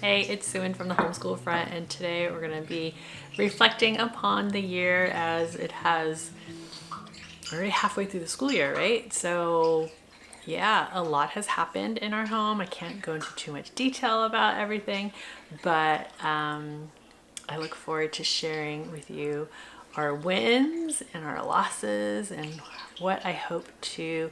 Hey, it's Xuan from the Homeschool Front, and today we're going to be reflecting upon the year as it has already halfway through the school year, right? So, yeah, a lot has happened in our home. I can't go into too much detail about everything, but I look forward to sharing with you our wins and our losses and what I hope to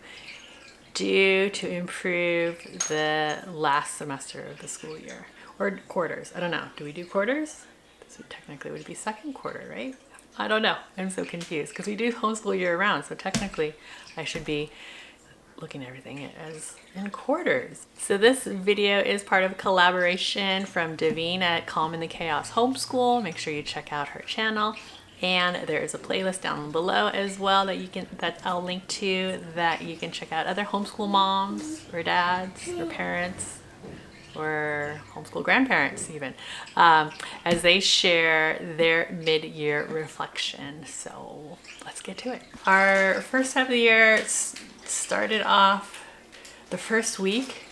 do to improve the last semester of the school year. Or quarters. I don't know. Do we do quarters? This would technically would be second quarter, right? I don't know. I'm so confused because we do homeschool year round. So technically I should be looking at everything as in quarters. So this video is part of a collaboration from Davene at Calm in the Chaos Homeschool. Make sure you check out her channel. And there is a playlist down below as well that I'll link to, that you can check out other homeschool moms or dads or parents or homeschool grandparents even, as they share their mid-year reflection. So let's get to it. Our first half of the year started off, the first week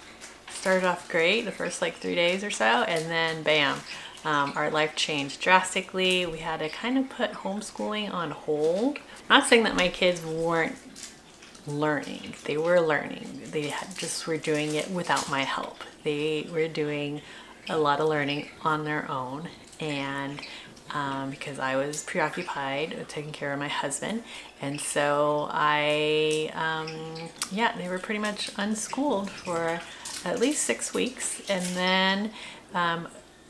started off great, the first like 3 days or so, and then bam, our life changed drastically. We had to kind of put homeschooling on hold. I'm not saying that my kids weren't learning. They were learning. They just were doing it without my help. They were doing a lot of learning on their own, and because I was preoccupied with taking care of my husband, and so yeah, they were pretty much unschooled for at least 6 weeks, and then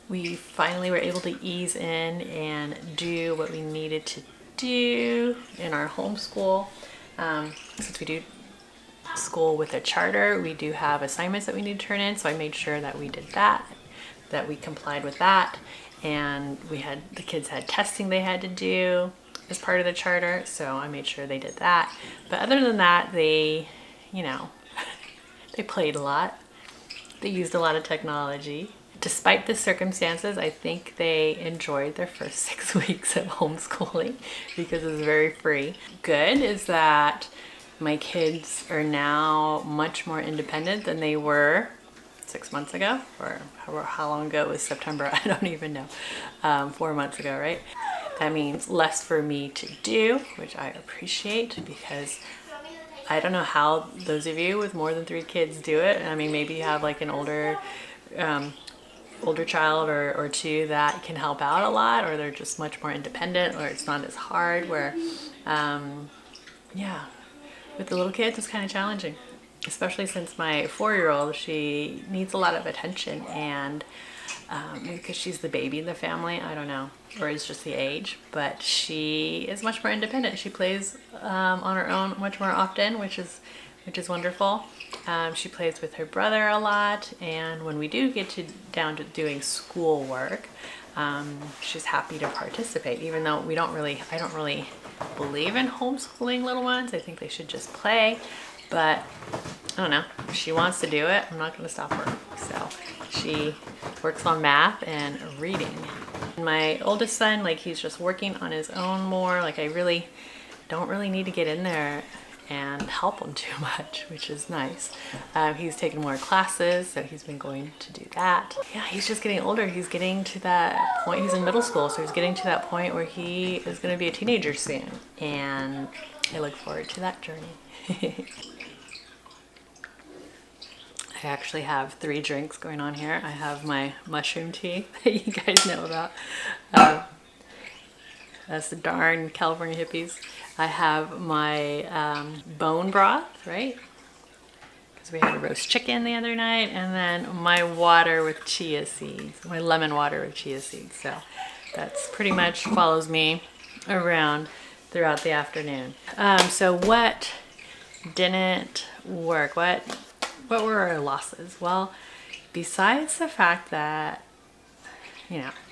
we finally were able to ease in and do what we needed to do in our homeschool. Since we do school with a charter, we do have assignments that we need to turn in, so I made sure that we did that we complied with that, and the kids had testing they had to do as part of the charter, so I made sure they did that. But other than that, they, they played a lot. They used a lot of technology. Despite the circumstances, I think they enjoyed their first 6 weeks of homeschooling because it was very free. Good is that my kids are now much more independent than they were 6 months ago, or how long ago it was. September, I don't even know. 4 months ago, right? That means less for me to do, which I appreciate, because I don't know how those of you with more than 3 kids do it. I mean, maybe you have like an older child or 2 that can help out a lot, or they're just much more independent, or it's not as hard, where yeah, with the little kids it's kind of challenging, especially since my 4-year-old, she needs a lot of attention, and because she's the baby in the family, I don't know, or it's just the age, but she is much more independent. She plays on her own much more often, which is wonderful. She plays with her brother a lot, and when we do get down to doing schoolwork, she's happy to participate, even though I don't really believe in homeschooling little ones. I think they should just play, but I don't know. If she wants to do it, I'm not going to stop her. So she works on math and reading. My oldest son, like, he's just working on his own more. Like, I really don't really need to get in there and help him too much, which is nice. He's taken more classes, so he's been going to do that. Yeah, he's just getting older. He's getting to that point. He's in middle school, so he's getting to that point where he is going to be a teenager soon, and I look forward to that journey. I actually have 3 drinks going on here. I have my mushroom tea that you guys know about. That's the darn California hippies. I have my bone broth, right? Because we had a roast chicken the other night, and then my water with chia seeds, my lemon water with chia seeds. So that's pretty much follows me around throughout the afternoon. So what didn't work? What were our losses? Well, besides the fact that,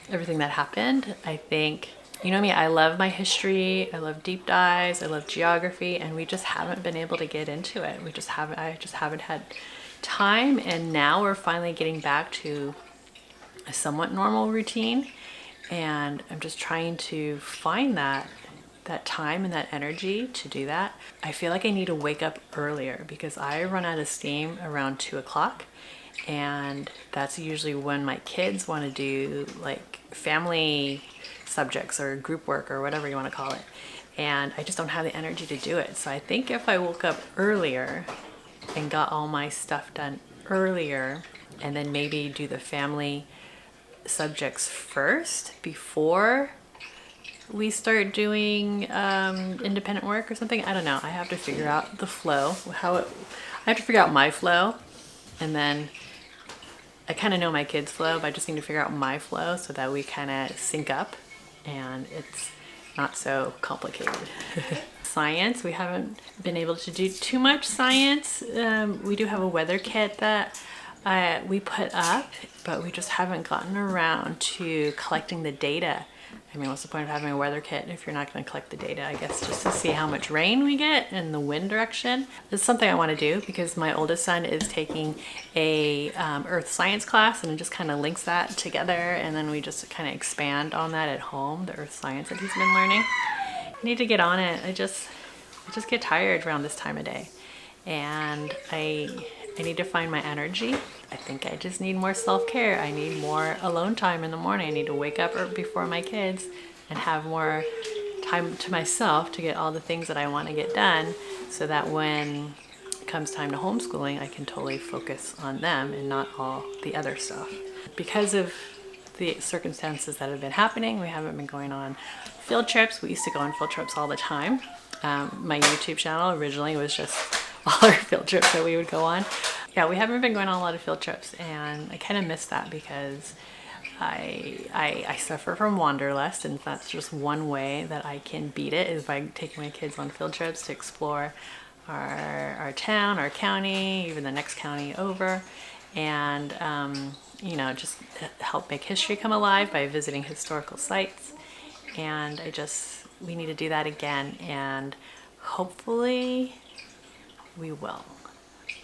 everything that happened, I think, you know me, I love my history, I love deep dives, I love geography, and we just haven't been able to get into it. I just haven't had time, and now we're finally getting back to a somewhat normal routine, and I'm just trying to find that time and that energy to do that. I feel like I need to wake up earlier because I run out of steam around 2 o'clock, And that's usually when my kids want to do like family subjects or group work or whatever you want to call it. And I just don't have the energy to do it. So I think if I woke up earlier and got all my stuff done earlier, and then maybe do the family subjects first before we start doing independent work or something. I don't know. I have to figure out the flow, I have to figure out my flow, and then I kind of know my kids' flow, but I just need to figure out my flow so that we kind of sync up and it's not so complicated. Science, we haven't been able to do too much science. We do have a weather kit that we put up, but we just haven't gotten around to collecting the data. I mean, what's the point of having a weather kit if you're not going to collect the data? I guess just to see how much rain we get and the wind direction. It's something I want to do because my oldest son is taking a earth science class, and it just kind of links that together, and then we just kind of expand on that at home, the earth science that he's been learning. I need to get on it. I just get tired around this time of day, and I need to find my energy. I think I just need more self-care. I need more alone time in the morning. I need to wake up before my kids and have more time to myself to get all the things that I want to get done, so that when it comes time to homeschooling, I can totally focus on them and not all the other stuff. Because of the circumstances that have been happening, we haven't been going on field trips. We used to go on field trips all the time. My YouTube channel originally was just all our field trips that we would go on. Yeah, we haven't been going on a lot of field trips, and I kind of miss that because I suffer from wanderlust, and that's just one way that I can beat it, is by taking my kids on field trips to explore our town, our county, even the next county over, and you know, just help make history come alive by visiting historical sites. And we need to do that again, and hopefully we will.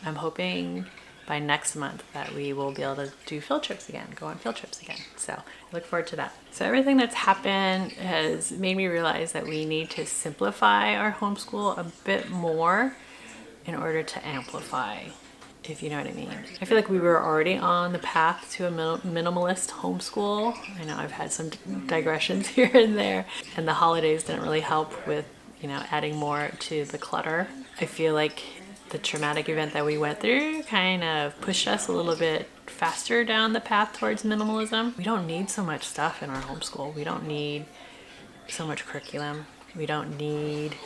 I'm hoping by next month that we will be able to do field trips again, go on field trips again. So I look forward to that. So everything that's happened has made me realize that we need to simplify our homeschool a bit more in order to amplify, if you know what I mean. I feel like we were already on the path to a minimalist homeschool. I know I've had some digressions here and there, and the holidays didn't really help with, you know, adding more to the clutter. I feel like the traumatic event that we went through kind of pushed us a little bit faster down the path towards minimalism. We don't need so much stuff in our homeschool. We don't need so much curriculum. We don't need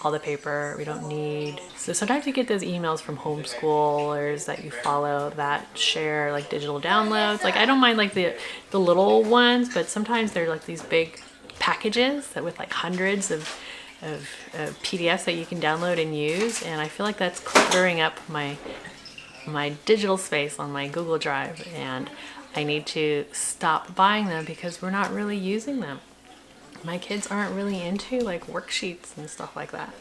all the paper. We don't need... So sometimes you get those emails from homeschoolers that you follow that share like digital downloads. Like, I don't mind like the little ones, but sometimes they're like these big packages that with like hundreds of PDFs that you can download and use, and I feel like that's cluttering up my digital space on my Google Drive, and I need to stop buying them because we're not really using them. My kids aren't really into like worksheets and stuff like that,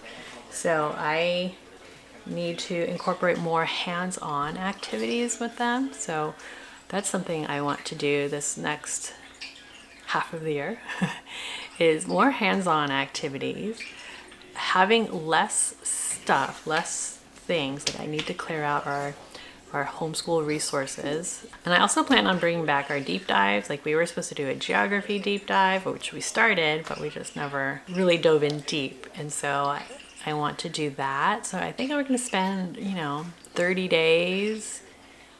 so I need to incorporate more hands-on activities with them. So that's something I want to do this next half of the year is more hands-on activities, having less stuff, less things. Like, I need to clear out our homeschool resources. And I also plan on bringing back our deep dives. Like, we were supposed to do a geography deep dive, which we started, but we just never really dove in deep. And so I want to do that. So I think we're going to spend, 30 days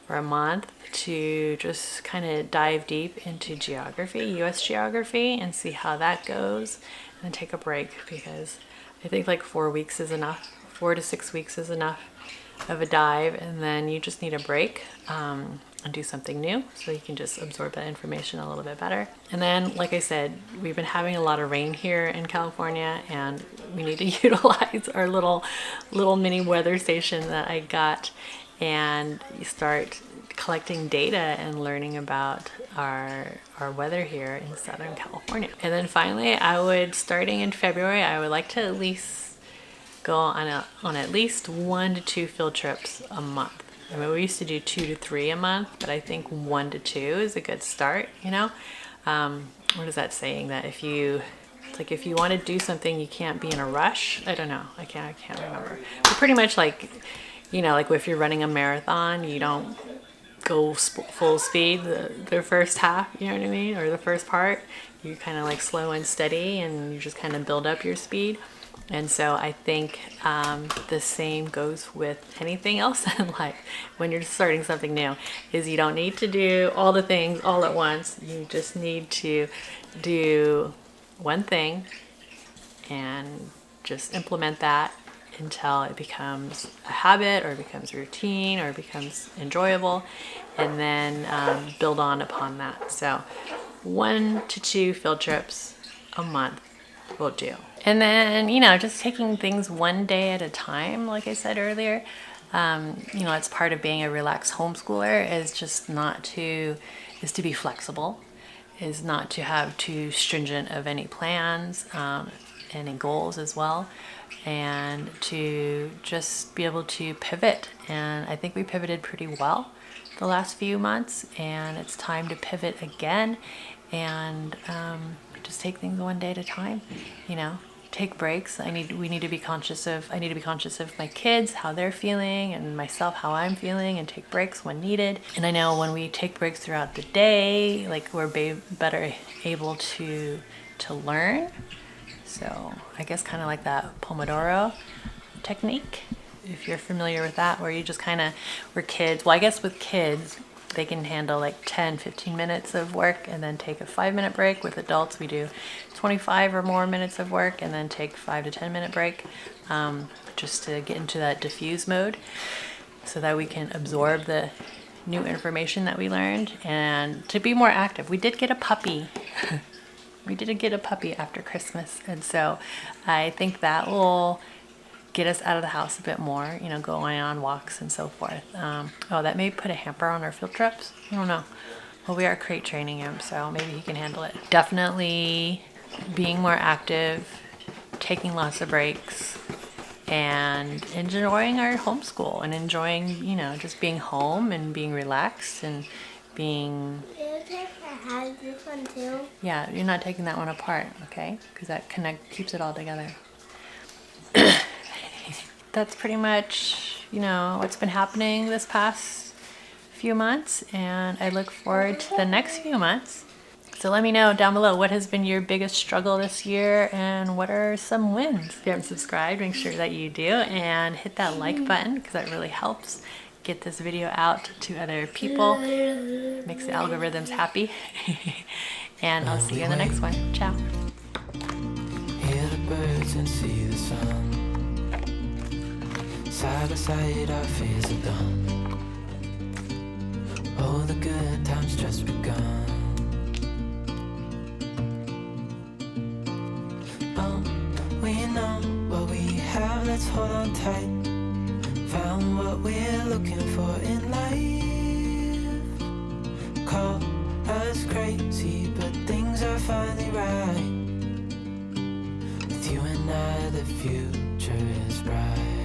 or a month to just kind of dive deep into geography, US geography, and see how that goes, and then take a break, because I think like 4 weeks is enough. 4 to 6 weeks is enough of a dive, and then you just need a break and do something new so you can just absorb that information a little bit better. And then, like I said, we've been having a lot of rain here in California, and we need to utilize our little mini weather station that I got, and you start collecting data and learning about our weather here in Southern California. And then finally, starting in February, I would like to at least go on at least 1 to 2 field trips a month. I mean, we used to do 2 to 3 a month, but I think 1 to 2 is a good start, What is that saying? That if you want to do something, you can't be in a rush. I don't know. I can't remember. But pretty much like if you're running a marathon, you don't go full speed the first half, you know what I mean, or the first part. You kind of like slow and steady, and you just kind of build up your speed. And so I think the same goes with anything else in life. When you're starting something new, is you don't need to do all the things all at once. You just need to do one thing and just implement that until it becomes a habit, or becomes a routine, or becomes enjoyable, and then build on upon that. So 1 to 2 field trips a month will do. And then, just taking things one day at a time, like I said earlier. It's part of being a relaxed homeschooler is to be flexible, is not to have too stringent of any plans, any goals as well, and to just be able to pivot. And I think we pivoted pretty well the last few months, and it's time to pivot again, and just take things one day at a time. Take breaks. I need to be conscious of my kids, how they're feeling, and myself, how I'm feeling, and take breaks when needed. And I know when we take breaks throughout the day, like, we're better able to learn. So I guess kind of like that Pomodoro technique, if you're familiar with that, where you just kind of, with kids, they can handle like 10-15 minutes of work and then take a 5-minute break. With adults, we do 25 or more minutes of work and then take 5 to 10 minute break, just to get into that diffuse mode, so that we can absorb the new information that we learned and to be more active. We did get a puppy. We did get a puppy after Christmas, and so I think that will get us out of the house a bit more, going on walks and so forth. That may put a hamper on our field trips. I don't know. Well, we are crate training him, so maybe he can handle it. Definitely being more active, taking lots of breaks, and enjoying our homeschool, and enjoying, just being home and being relaxed and being... Has this one too? Yeah, you're not taking that one apart, okay? Because that keeps it all together. That's pretty much, what's been happening this past few months, and I look forward to the next few months. So let me know down below, what has been your biggest struggle this year, and what are some wins? If you haven't subscribed, make sure that you do, and hit that like button, because that really helps get this video out to other people. Makes the algorithms happy. And I'll see you in the next one. Ciao. Hear the birds and see the sun. Side by side our fears are done. Oh, the good times just begun. Oh, we know what we have, let's hold on tight. Found what we're looking for in life. Call us crazy, but things are finally right. With you and I, the future is bright.